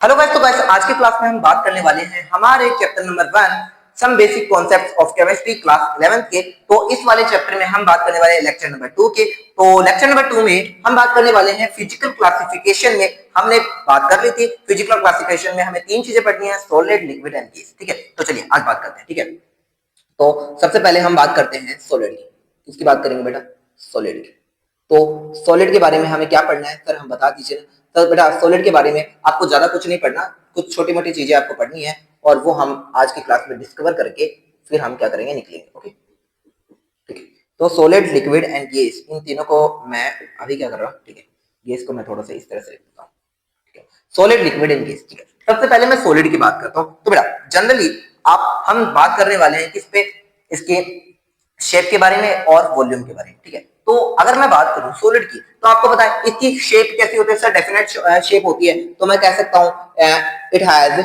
Hello guys, तो guys आज की क्लास में हम बात करने वाले हैं हमारे chapter number 1 some basic concepts of chemistry class 11th के। तो इस वाले चैप्टर में हम बात करने वाले हैं लेक्चर नंबर 2 के। तो लेक्चर नंबर 2 में हम बात करने वाले हैं फिजिकल क्लासिफिकेशन में। हमने बात कर ली थी फिजिकल क्लासिफिकेशन में हमें तीन चीजें पढ़नी है, सॉलिड, लिक्विड एंड गैस। ठीक है, तो चलिए आज बात करते हैं। ठीक है, तो सबसे पहले हम बात करते हैं सॉलिड की। किसकी बात करेंगे बेटा? सॉलिड की। तो सॉलिड के बारे में हमें क्या पढ़ना है सर, हम बता दीजिए। सर बेटा सॉलिड के बारे में आपको ज्यादा कुछ नहीं पढ़ना, कुछ छोटी मोटी चीजें आपको पढ़नी है और वो हम आज की क्लास में डिस्कवर करके फिर हम क्या करेंगे, निकलेंगे। ओके, ठीक है। तो सॉलिड, लिक्विड एंड गैस, इन तीनों को मैं अभी क्या कर रहा हूँ, ठीक है, गैस को मैं थोड़ा सा इस तरह से लिख देता हूँ। ठीक है, सॉलिड, लिक्विड एंड गैस। ठीक है, सबसे पहले मैं सॉलिड की बात करता हूँ। तो बेटा जनरली आप हम बात करने वाले हैं किस पे, इसके शेप के बारे में और वॉल्यूम के बारे में। ठीक है, तो अगर मैं बात करूं सॉलिड की, तो आपको पता है इसकी शेप कैसी होती है सर? डेफिनेट शेप होती है। तो मैं कह सकता हूं it has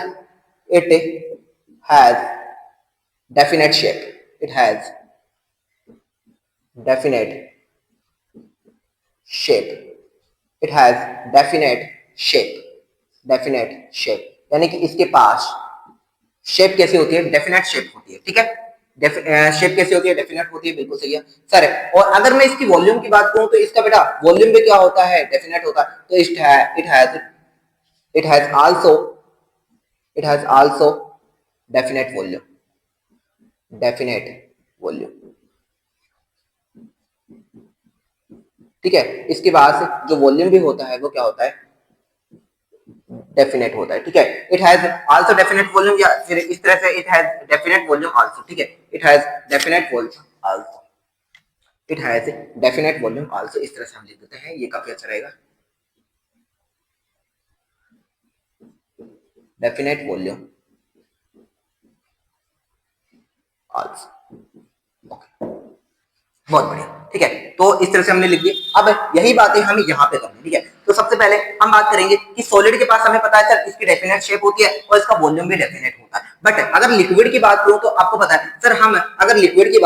definite shape. It has definite shape. It has definite shape. Definite shape यानी कि इसके पास शेप कैसी होती है? डेफिनेट शेप होती है। ठीक है, शेप कैसी होती है? डेफिनेट होती है, बिल्कुल सही है सर। और अगर मैं इसकी वॉल्यूम की बात करूं तो इसका बेटा वॉल्यूम भी क्या होता है? डेफिनेट होता है। तो it has also definite volume. Definite volume. ठीक है, इसके बाद जो वॉल्यूम भी होता है वो क्या होता है? डेफिनेट होता है। ठीक है, it has also definite volume, या फिर इस तरह से it has definite volume also. ठीक है, it has definite volume also. It has definite volume also, इस तरह से हम लिख देते हैं, ये काफी अच्छा रहेगा। Definite volume also. बहुत बढ़िया। ठीक है, तो इस तरह से हमने लिख दिया। अब यही बातें हमें यहाँ पे करनी है। ठीक है, तो सबसे पहले हम बात करेंगे कि सॉलिड के पास हमें पता है सर इसकी डेफिनेट शेप होती है और इसका वॉल्यूम भी डेफिनेट होता है। बट अगर लिक्विड की बात करूं तो आपको पता है सर, हम अगर लिक्विड की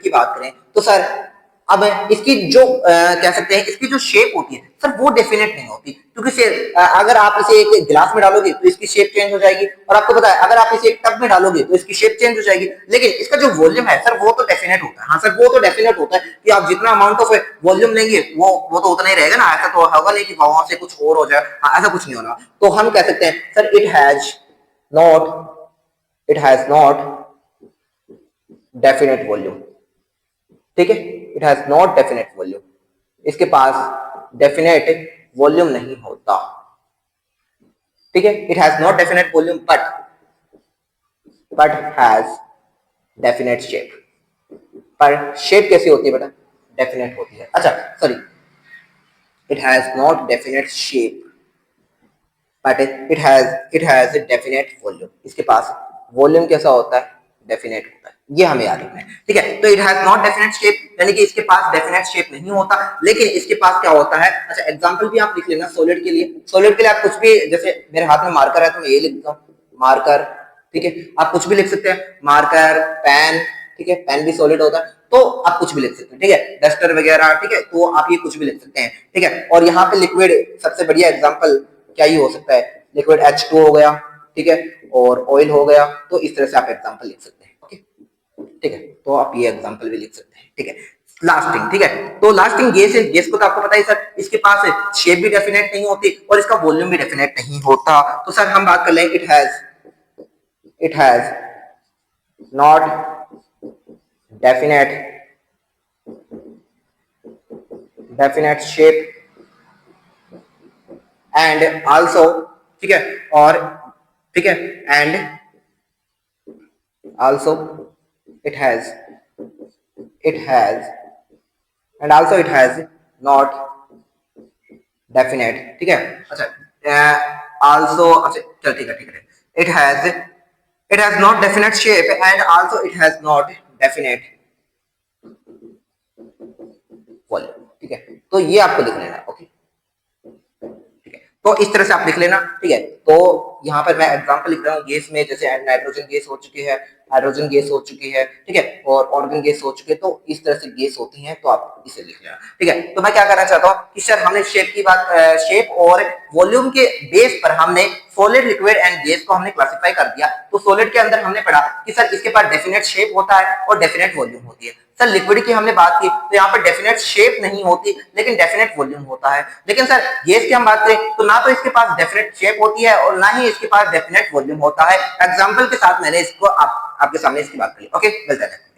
बात करें तो सर अब इसकी जो कह सकते हैं इसकी जो शेप होती है सर वो डेफिनेट नहीं होती, क्योंकि अगर आप इसे एक गिलास में डालोगे तो इसकी शेप चेंज हो जाएगी, और आपको पता है अगर आप इसे एक टब में डालोगे तो इसकी शेप चेंज हो जाएगी। लेकिन इसका जो वॉल्यूम है सर वो तो डेफिनेट होता है। हाँ सर, वो तो डेफिनेट होता है कि आप जितना अमाउंट ऑफ वॉल्यूम लेंगे वो तो उतना ही रहेगा ना। ऐसा तो होगा नहीं कि वहां से कुछ और हो जाए, ऐसा कुछ नहीं होना। तो हम कह सकते हैं sir it has not definite volume. ठीक है, it has not definite volume, इसके पास डेफिनेट वॉल्यूम नहीं होता। ठीक है, it has not definite volume but has definite shape. पर शेप कैसी होती है बेटा? डेफिनेट होती है। अच्छा sorry, it has not definite shape but it has definite volume, इसके पास वॉल्यूम कैसा होता है? डेफिनेट होता है। ये हमें याद रखना है। ठीक है, तो it has not definite shape यानी कि इसके पास डेफिनेट शेप नहीं होता, लेकिन इसके पास क्या होता है? अच्छा एग्जांपल भी आप लिख लेना सॉलिड के लिए। सॉलिड के लिए आप कुछ भी, जैसे मेरे हाथ में मार्कर है तो मैं ये लिख देता हूँ, मार्कर। ठीक है, आप कुछ भी लिख सकते हैं, मार्कर, पेन। ठीक है, पेन भी सॉलिड होता है तो आप कुछ भी लिख सकते हैं। ठीक है, डस्टर वगैरह। ठीक है, तो आप ये कुछ भी लिख सकते हैं। ठीक है, और यहाँ पे लिक्विड सबसे बढ़िया एग्जांपल क्या ही हो सकता है? लिक्विड H2 हो गया। ठीक है, और ऑयल हो गया। तो इस तरह से आप एग्जांपल लिख सकते हैं। ओके, ठीक है, तो आप ये एग्जांपल भी लिख सकते हैं। ठीक है, लास्टिंग। ठीक है, तो लास्टिंग गैस है। गैस को तो आपको पता ही सर, इसके पास शेप भी डेफिनेट नहीं होती और इसका वॉल्यूम भी डेफिनेट नहीं होता। तो सर हम बात कर लें it has not definite shape and also. ठीक है, और ठीक है, and also it has and also it has not definite. ठीक है, अच्छा आल्सो, अच्छा चल ठीक है, it has not definite shape and also it has not definite volume. ठीक है, तो ये आपको लिख लेना। ओके, ठीक है, तो इस तरह से आप लिख लेना। ठीक है, तो यहाँ पर मैं एग्जांपल लिख रहा हूँ गैस में, जैसे नाइट्रोजन गैस हो चुकी है, हाइड्रोजन गैस हो चुकी है, ठीक है, और ऑर्गन गैस हो चुके, तो इस तरह से गैस होती हैं, तो आप इसे लिख लेना, ठीक है। तो मैं क्या करना चाहता हूँ कि सर हमने शेप की बात, शेप और वॉल्यूम के बेस पर हमने सॉलिड, लिक्विड एंड गैस को हमने क्लासिफाई कर दिया। तो सॉलिड के अंदर हमने पढ़ा कि सर इसके पास डेफिनेट शेप होता है और डेफिनेट वॉल्यूम होती है। सर लिक्विड की हमने बात की तो यहाँ पर डेफिनेट शेप नहीं होती लेकिन डेफिनेट वॉल्यूम होता है। लेकिन सर गैस की हम बात करें तो ना तो इसके पास डेफिनेट शेप होती है और ना ही इसके पास डेफिनेट वॉल्यूम होता है। एग्जाम्पल के साथ मैंने इसको आपके सामने इसकी बात करी। ओके, मिलते हैं।